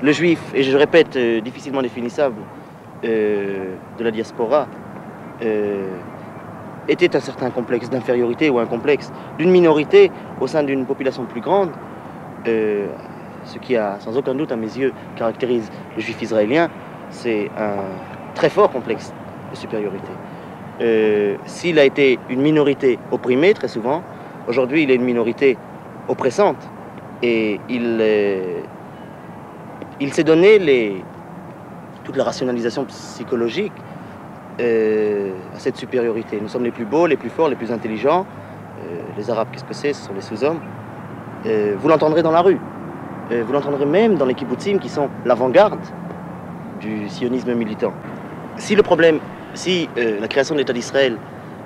le juif, et je répète, difficilement définissable, de la diaspora, était un certain complexe d'infériorité ou un complexe d'une minorité au sein d'une population plus grande, ce qui a sans aucun doute à mes yeux caractérise le juif israélien, c'est un très fort complexe de supériorité. S'il a été une minorité opprimée très souvent, aujourd'hui il est une minorité oppressante et il s'est donné toute la rationalisation psychologique à cette supériorité. Nous sommes les plus beaux, les plus forts, les plus intelligents. Les Arabes, qu'est-ce que c'est? Ce sont les sous-hommes. Vous l'entendrez dans la rue. Vous l'entendrez même dans les kibbutzim qui sont l'avant-garde du sionisme militant. Si la création de l'État d'Israël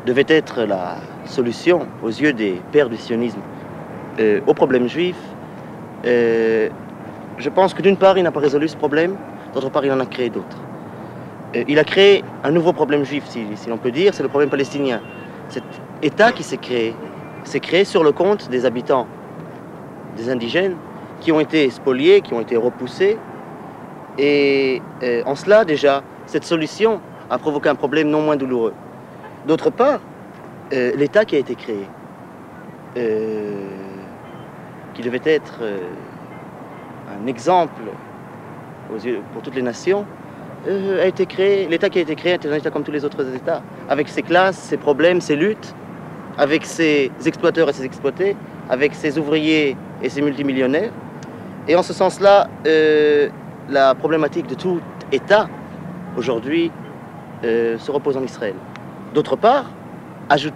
devait être la solution aux yeux des pères du sionisme au problème juif, je pense que d'une part, il n'a pas résolu ce problème, d'autre part, il en a créé d'autres. Il a créé un nouveau problème juif, si l'on peut dire, c'est le problème palestinien. Cet État qui s'est créé sur le compte des habitants, des indigènes, qui ont été spoliés, qui ont été repoussés. Et en cela, déjà, cette solution a provoqué un problème non moins douloureux. D'autre part, l'État qui a été créé, qui devait être un exemple pour toutes les nations, l'État qui a été créé était un État comme tous les autres États, avec ses classes, ses problèmes, ses luttes, avec ses exploiteurs et ses exploités, avec ses ouvriers et ses multimillionnaires. Et en ce sens-là, la problématique de tout État, aujourd'hui, se repose en Israël. D'autre part, il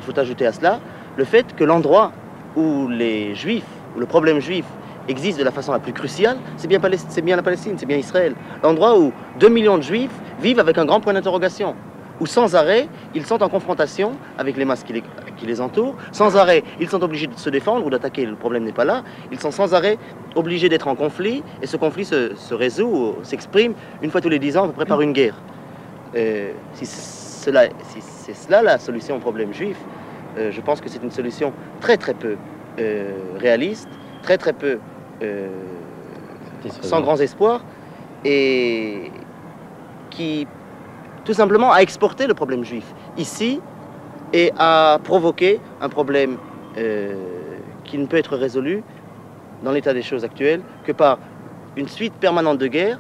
faut ajouter à cela le fait que l'endroit où les Juifs, où le problème juif existe de la façon la plus cruciale, c'est bien la Palestine, c'est bien Israël. L'endroit où 2 millions de Juifs vivent avec un grand point d'interrogation, où sans arrêt, ils sont en confrontation avec les masses qui les entourent. Sans arrêt, ils sont obligés de se défendre ou d'attaquer, le problème n'est pas là. Ils sont sans arrêt obligés d'être en conflit, et ce conflit se résout, s'exprime une fois tous les 10 ans, à peu près par une guerre. Si c'est cela la solution au problème juif, je pense que c'est une solution très peu réaliste, très peu sans grands espoirs, et qui tout simplement a exporté le problème juif ici et a provoqué un problème qui ne peut être résolu dans l'état des choses actuelles que par une suite permanente de guerres.